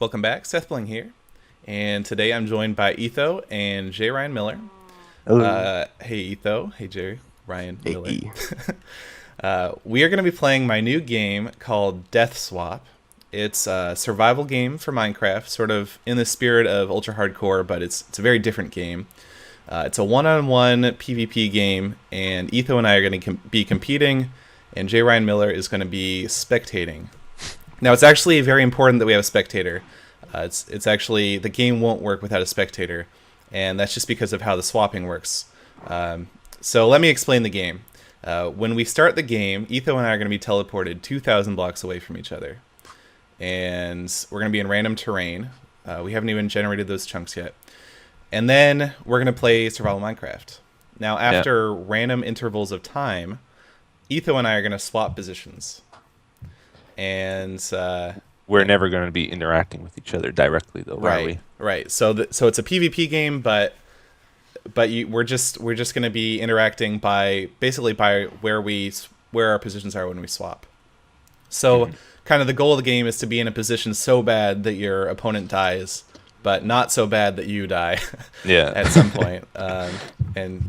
Welcome back, Seth Bling here, and today I'm joined by Etho and J. Ryan Miller. Hello. Hey Etho, hey J. Ryan Miller. Hey. We are going to be playing my new game called DeathSwap. It's a survival game for Minecraft, sort of in the spirit of Ultra Hardcore, but it's a very different game. It's a one-on-one PvP game, and Etho and I are going to be competing, and J. Ryan Miller is going to be spectating. Now, it's actually very important that we have a spectator. It's actually, the game won't work without a spectator, and that's just because of how the swapping works. So let me explain the game. When we start the game, Etho and I are going to be teleported 2,000 blocks away from each other, and we're going to be in random terrain. We haven't even generated those chunks yet. And then we're going to play Survival Minecraft. Now, Yeah. after random intervals of time, Etho and I are going to swap positions. And We're never going to be interacting with each other directly, though, are right, we? right. So it's a PvP game, but we're just going to be interacting by basically by where our positions are when we swap. So kind of the goal of the game is to be in a position so bad that your opponent dies, but not so bad that you die Yeah. at some point. And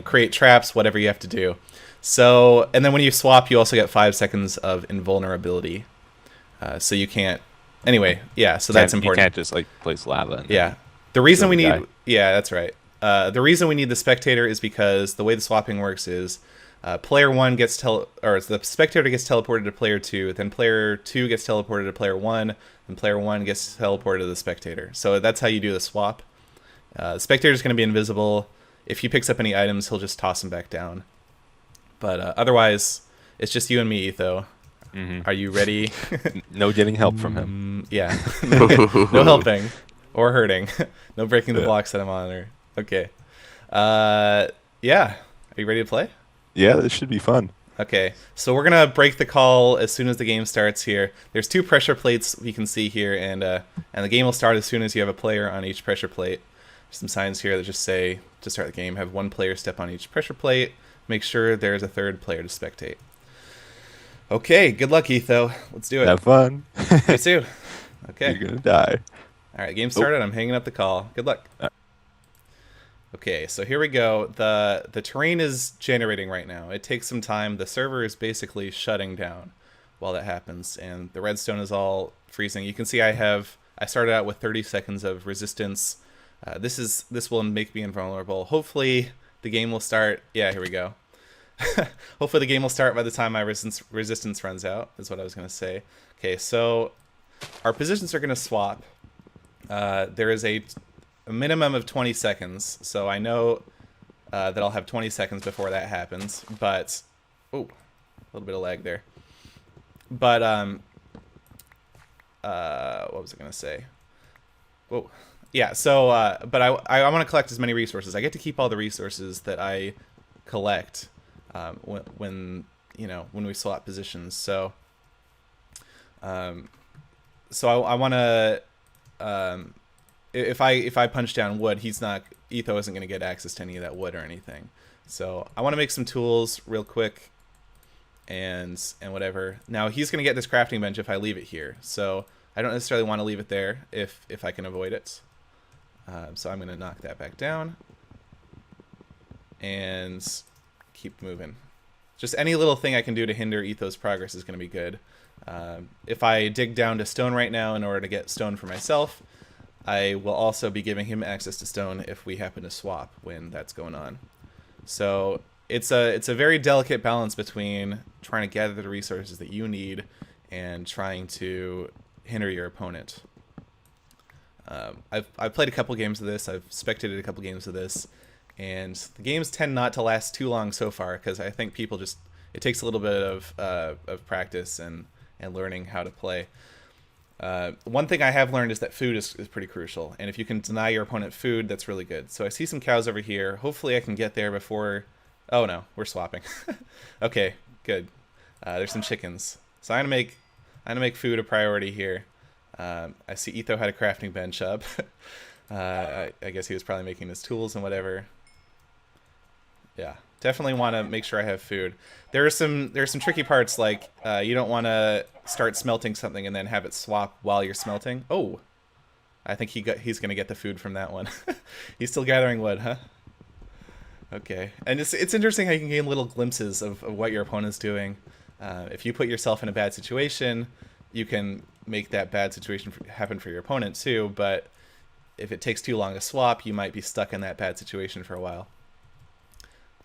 create traps, whatever you have to do. So, and then when you swap, you also get 5 seconds of invulnerability. So you can't. Anyway, yeah. So that's important. You can't just like place lava. And Yeah. The reason we need. die. Yeah, that's right. The reason we need the spectator is because the way the swapping works is player one gets or the spectator gets teleported to player two, then player two gets teleported to player one, and player one gets teleported to the spectator. So that's how you do the swap. The spectator is going to be invisible. If he picks up any items, he'll just toss them back down. But otherwise, it's just you and me, Etho. Are you ready? No getting help from him. Yeah. No helping or hurting. No breaking the Yeah. blocks that I'm on. Okay. Yeah. Are you ready to play? Yeah, this should be fun. Okay. So we're gonna break the call as soon as the game starts here. There's 2 pressure plates we can see here, and the game will start as soon as you have a player on each pressure plate. There's some signs here that just say to start the game, have 1 player step on each pressure plate. Make sure there's a 3rd player to spectate. Okay, good luck, Etho. Let's do it. Have fun. You too. Okay. You're gonna die. All right, game started. I'm hanging up the call. Good luck. Okay, so here we go. The terrain is generating right now. It takes some time. The server is basically shutting down while that happens, and the redstone is all freezing. You can see I started out with 30 seconds of resistance. This will make me invulnerable. Hopefully the game will start. Yeah, here we go. Hopefully the game will start by the time my resistance runs out, is what I was going to say. Okay, so our positions are going to swap. There is a minimum of 20 seconds, so I know that I'll have 20 seconds before that happens, but... Oh, a little bit of lag there. But, what was I going to say? Whoa. Yeah, so, but I want to collect as many resources. I get to keep all the resources that I collect when we swap positions. So, I want to... if I punch down wood, Etho isn't going to get access to any of that wood or anything. So I want to make some tools real quick, and whatever. Now he's going to get this crafting bench if I leave it here. So I don't necessarily want to leave it there if I can avoid it. So I'm going to knock that back down and keep moving. Just any little thing I can do to hinder Etho's progress is going to be good. If I dig down to stone right now in order to get stone for myself, I will also be giving him access to stone if we happen to swap when that's going on. So it's a very delicate balance between trying to gather the resources that you need and trying to hinder your opponent. I've played a couple games of this. I've spectated a couple games of this, and the games tend not to last too long so far because I think people it takes a little bit of practice and learning how to play. One thing I have learned is that food is pretty crucial, and if you can deny your opponent food, that's really good. So I see some cows over here. Hopefully I can get there before... Oh no, we're swapping. Okay, good. There's some chickens. So I'm gonna make food a priority here. I see Etho had a crafting bench up. I guess he was probably making his tools and whatever. Yeah, Definitely want to make sure I have food. There's some tricky parts, like you don't want to start smelting something and then have it swap while you're smelting. Oh, I think he's gonna get the food from that one. He's still gathering wood, huh? Okay, and it's interesting how you can gain little glimpses of what your opponent's doing. If you put yourself in a bad situation, you can make that bad situation happen for your opponent too. But if it takes too long to swap, you might be stuck in that bad situation for a while.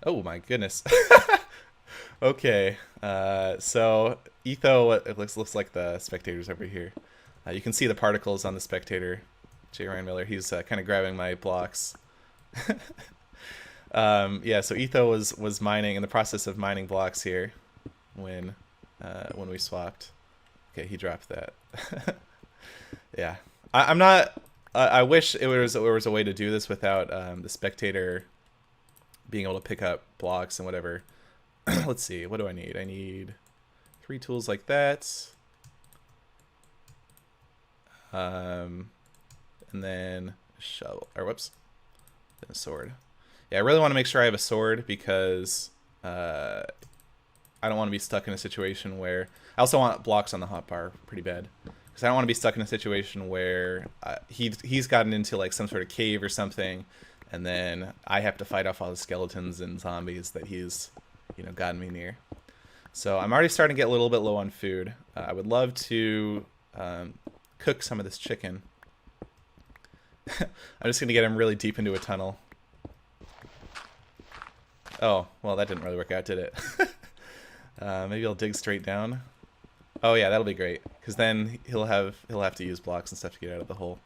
Oh my goodness. Okay, so Etho, it looks like the spectator's over here. You can see the particles on the spectator. J. Ryan Miller, he's kind of grabbing my blocks. Yeah, so Etho was mining, in the process of mining blocks here when we swapped. Okay, he dropped that. Yeah, I'm not. I wish there was a way to do this without the spectator being able to pick up blocks and whatever. Let's see, what do I need? I need 3 tools like that. And then a shovel, or whoops, then a sword. Yeah, I really want to make sure I have a sword because I don't want to be stuck in a situation where... I also want blocks on the hotbar pretty bad. Because I don't want to be stuck in a situation where he's gotten into like some sort of cave or something, and then I have to fight off all the skeletons and zombies that he's, gotten me near. So I'm already starting to get a little bit low on food. I would love to cook some of this chicken. I'm just going to get him really deep into a tunnel. Oh, well, that didn't really work out, did it? Maybe I'll dig straight down. Oh yeah, that'll be great, because then he'll have to use blocks and stuff to get out of the hole.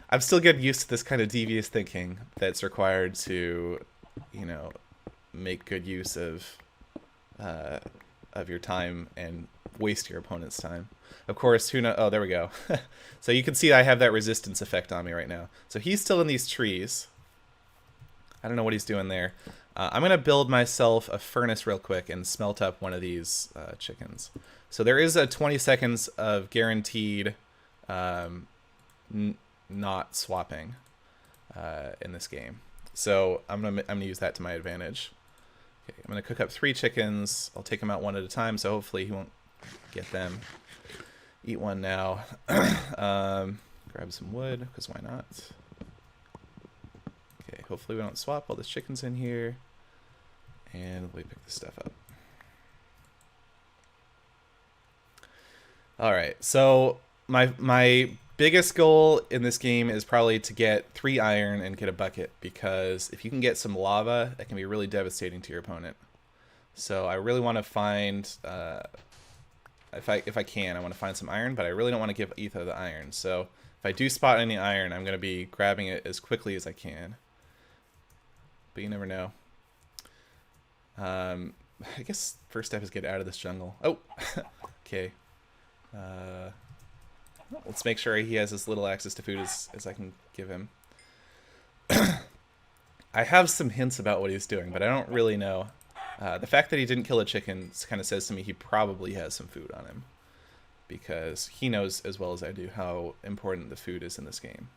I'm still getting used to this kind of devious thinking that's required to, make good use of your time and waste your opponent's time. Of course, who knows? Oh, there we go. So you can see I have that resistance effect on me right now. So he's still in these trees. I don't know what he's doing there. I'm going to build myself a furnace real quick and smelt up one of these chickens. So there is a 20 seconds of guaranteed not swapping in this game. So I'm gonna use that to my advantage. Okay, I'm gonna cook up 3 chickens. I'll take them out one at a time, so hopefully he won't get them. Eat one now. Grab some wood, because why not? Okay, hopefully we don't swap while this chicken's in here. And let me pick this stuff up. Alright, so my biggest goal in this game is probably to get 3 iron and get a bucket, because if you can get some lava, that can be really devastating to your opponent. So I really want to find, if I can, I want to find some iron, but I really don't want to give Etho the iron. So if I do spot any iron, I'm going to be grabbing it as quickly as I can. But you never know. I guess first step is get out of this jungle. Oh, okay. Let's make sure he has as little access to food as I can give him. I have some hints about what he's doing, but I don't really know. The fact that he didn't kill a chicken kind of says to me he probably has some food on him, because he knows as well as I do how important the food is in this game.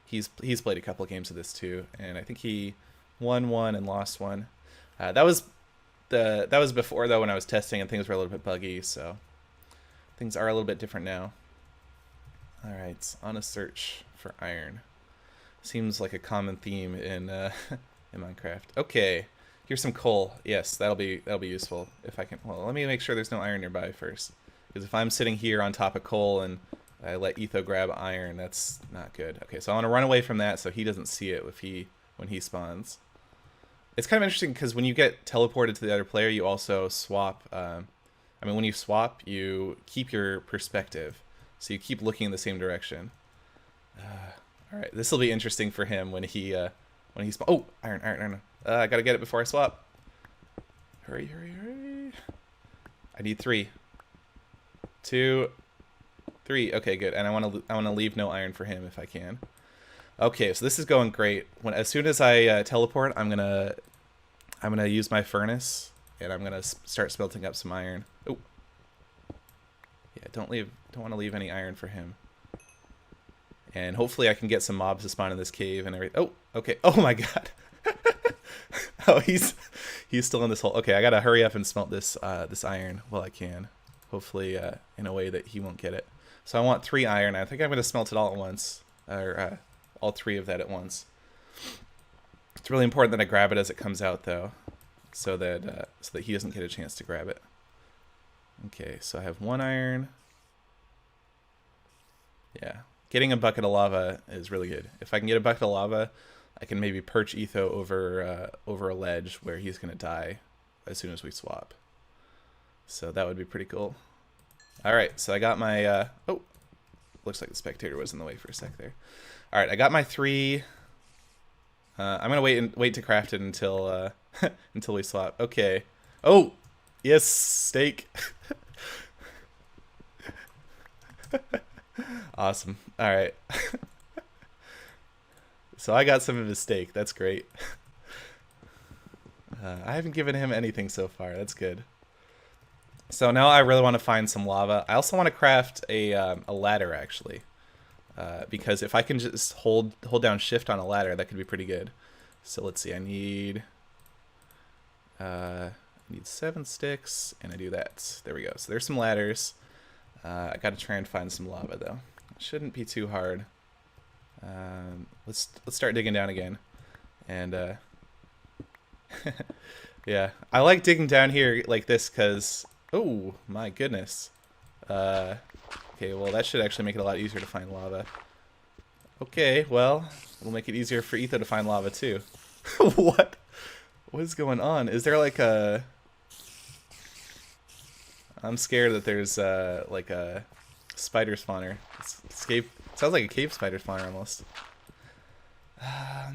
He's played a couple of games of this too, and I think he won one and lost one. That was before though, when I was testing and things were a little bit buggy, so things are a little bit different now. All right, on a search for iron. Seems like a common theme in in Minecraft. Okay, here's some coal. Yes, that'll be useful if I can. Well, let me make sure there's no iron nearby first, because if I'm sitting here on top of coal and I let Etho grab iron, that's not good. Okay, so I want to run away from that so he doesn't see it when he spawns. It's kind of interesting because when you get teleported to the other player, you also swap. When you swap, you keep your perspective. So you keep looking in the same direction. All right, this will be interesting for him when he oh, iron. I gotta get it before I swap. Hurry! I need 3, 2, 3. Okay, good. And I want to leave no iron for him if I can. Okay, so this is going great. As soon as I teleport, I'm gonna use my furnace and I'm gonna start smelting up some iron. Oh. Yeah, don't want to leave any iron for him. And hopefully I can get some mobs to spawn in this cave and everything. Oh, okay. Oh my god. Oh, He's still in this hole. Okay, I gotta hurry up and smelt this this iron while I can. Hopefully, in a way that he won't get it. So I want 3 iron. I think I'm gonna smelt it all at once, or all 3 of that at once. It's really important that I grab it as it comes out, though, so that he doesn't get a chance to grab it. Okay, so I have 1 iron. Yeah, getting a bucket of lava is really good. If I can get a bucket of lava, I can maybe perch Etho over over a ledge where he's gonna die as soon as we swap. So that would be pretty cool. All right, so I got my oh, looks like the spectator was in the way for a sec there. All right, I got my 3. I'm gonna wait to craft it until until we swap. Okay. Oh, yes, steak. Awesome. All right. So I got some of his steak. That's great. I haven't given him anything so far. That's good. So now I really want to find some lava. I also want to craft a ladder, actually. Because if I can just hold down shift on a ladder, that could be pretty good. So let's see. I need 7 sticks, and I do that. There we go. So there's some ladders. I got to try and find some lava, though. It shouldn't be too hard. Let's start digging down again. And yeah, I like digging down here like this because, oh my goodness. Okay, well that should actually make it a lot easier to find lava. Okay, well, it'll make it easier for Etho to find lava too. What is going on? Is there like a... I'm scared that there's like a spider spawner. Sounds like a cave spider spawner almost. I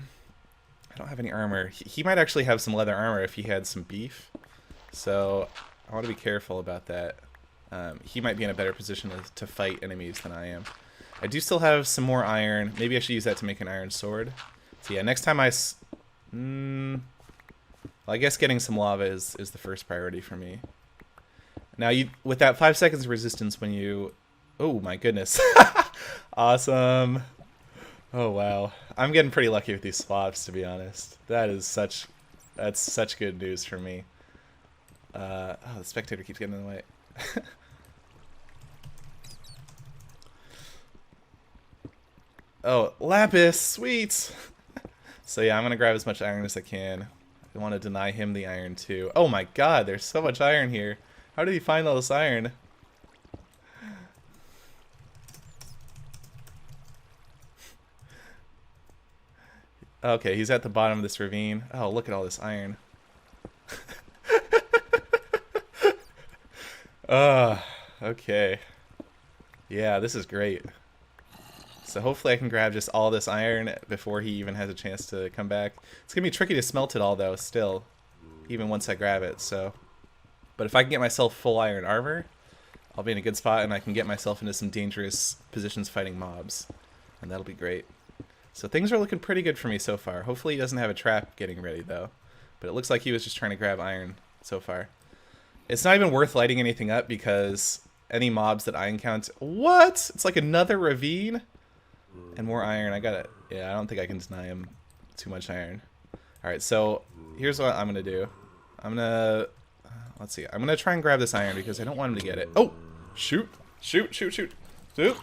don't have any armor. He might actually have some leather armor if he had some beef. So I want to be careful about that. He might be in a better position to fight enemies than I am. I do still have some more iron. Maybe I should use that to make an iron sword. So yeah, next time well, I guess getting some lava is the first priority for me. Now, with that 5 seconds resistance when you... Oh, my goodness. Awesome. Oh, wow. I'm getting pretty lucky with these swaps, to be honest. That's such good news for me. Oh, the spectator keeps getting in the way. Oh, lapis, sweet. So yeah, I'm gonna grab as much iron as I can. I want to deny him the iron too. Oh my god, there's so much iron here. How did he find all this iron? Okay, he's at the bottom of this ravine. Oh, look at all this iron. Okay. Yeah, this is great. So hopefully I can grab just all this iron before he even has a chance to come back. It's going to be tricky to smelt it all, though, still. Even once I grab it, so... But if I can get myself full iron armor, I'll be in a good spot, and I can get myself into some dangerous positions fighting mobs. And that'll be great. So things are looking pretty good for me so far. Hopefully he doesn't have a trap getting ready, though. But it looks like he was just trying to grab iron so far. It's not even worth lighting anything up, because any mobs that I encounter... What? It's like another ravine? And more iron. I gotta... Yeah, I don't think I can deny him too much iron. Alright, so here's what I'm gonna do. I'm gonna... Let's see. I'm gonna try and grab this iron because I don't want him to get it. Oh! Shoot! Shoot, shoot, shoot! Shoot!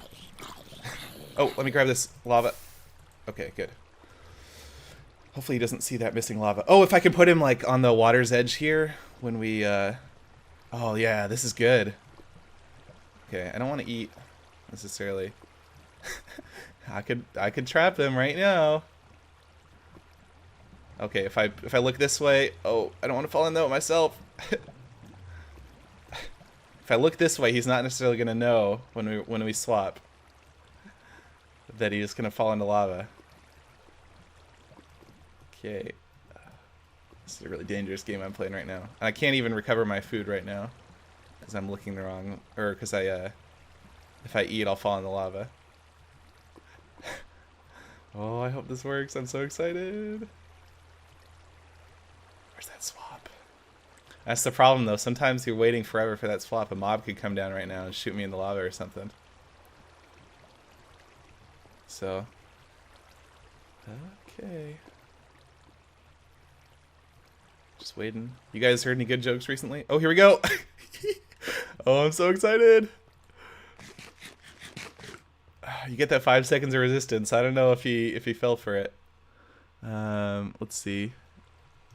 Oh, let me grab this lava. Okay, good. Hopefully he doesn't see that missing lava. Oh, if I can put him, like, on the water's edge here when we, Oh, yeah, this is good. Okay, I don't want to eat, necessarily. I could trap him right now. Okay, if I look this way... Oh, I don't want to fall in though myself. If I look this way, he's not necessarily going to know when we swap that he's going to fall into lava. Okay. This is a really dangerous game I'm playing right now. I can't even recover my food right now because I'm looking the wrong... Or because if I eat, I'll fall in the lava. Oh, I hope this works. I'm so excited. Where's that swap? That's the problem, though. Sometimes you're waiting forever for that swap. A mob could come down right now and shoot me in the lava or something. So... Okay. Just waiting. You guys heard any good jokes recently? Oh, here we go. Oh, I'm so excited. You get that 5 seconds of resistance. I don't know if he fell for it. Let's see.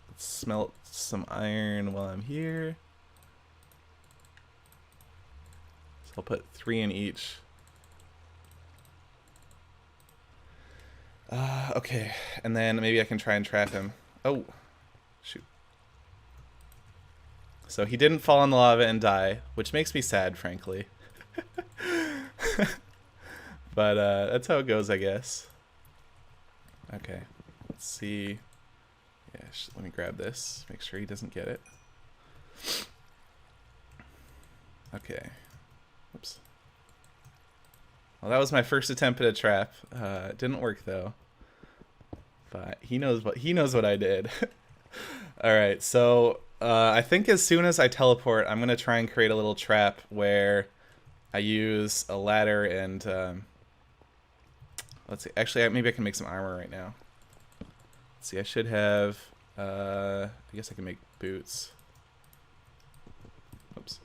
Let's smelt some iron while I'm here. So I'll put 3 in each. Okay, and then maybe I can try and trap him. Oh, shoot. So he didn't fall in the lava and die, which makes me sad, frankly. But that's how it goes, I guess. Okay, let's see. Yeah, let me grab this. Make sure he doesn't get it. Okay. Oops. Well, that was my first attempt at a trap. It didn't work though. But he knows what I did. All right, so I think as soon as I teleport, I'm gonna try and create a little trap where I use a ladder and let's see. Actually, maybe I can make some armor right now. Let's see. I should have. I guess I can make boots. Oops.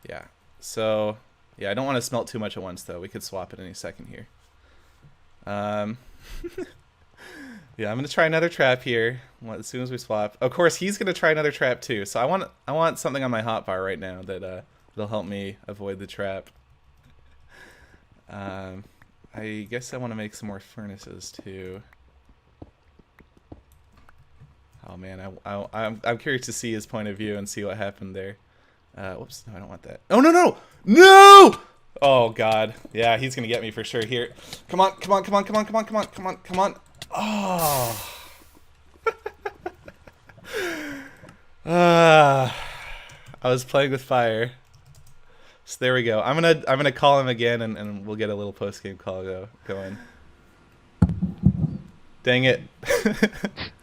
Yeah. So yeah, I don't want to smelt too much at once though. We could swap it any second here. Yeah, I'm gonna try another trap here as soon as we swap. Of course, he's gonna try another trap too. So I want something on my hotbar right now that will help me avoid the trap. I guess I want to make some more furnaces too. Oh man, I'm curious to see his point of view and see what happened there. Whoops, no, I don't want that. Oh no! Oh god, yeah, he's gonna get me for sure here. Come on! Oh. I was playing with fire. So there we go. I'm gonna call him again and we'll get a little post game call going. Dang it.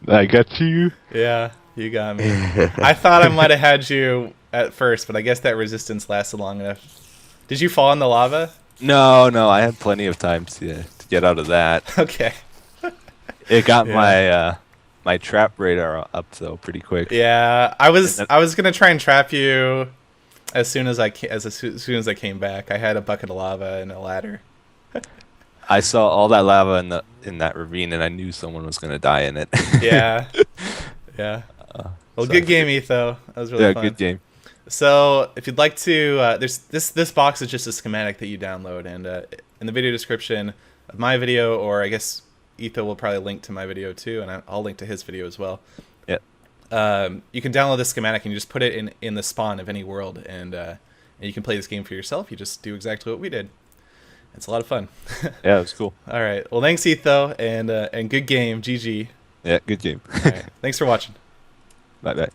I got you. Yeah, you got me. I thought I might have had you at first, but I guess that resistance lasted long enough. Did you fall in the lava? No, I had plenty of time to get out of that. Okay. It got my trap radar up though pretty quick. Yeah, I was gonna try and trap you as soon as I came back. I had a bucket of lava and a ladder. I saw all that lava in that ravine, and I knew someone was gonna die in it. Yeah. Well, good game, Etho. That was really fun. Yeah, good game. So, if you'd like to, this box is just a schematic that you download, and in the video description of my video, or I guess Etho will probably link to my video too, and I'll link to his video as well. Yeah. You can download this schematic and you just put it in the spawn of any world, and you can play this game for yourself. You just do exactly what we did. It's a lot of fun. Yeah, it was cool. All right. Well, thanks, Etho, and good game. GG. Yeah, good game. All right. Thanks for watching. Bye.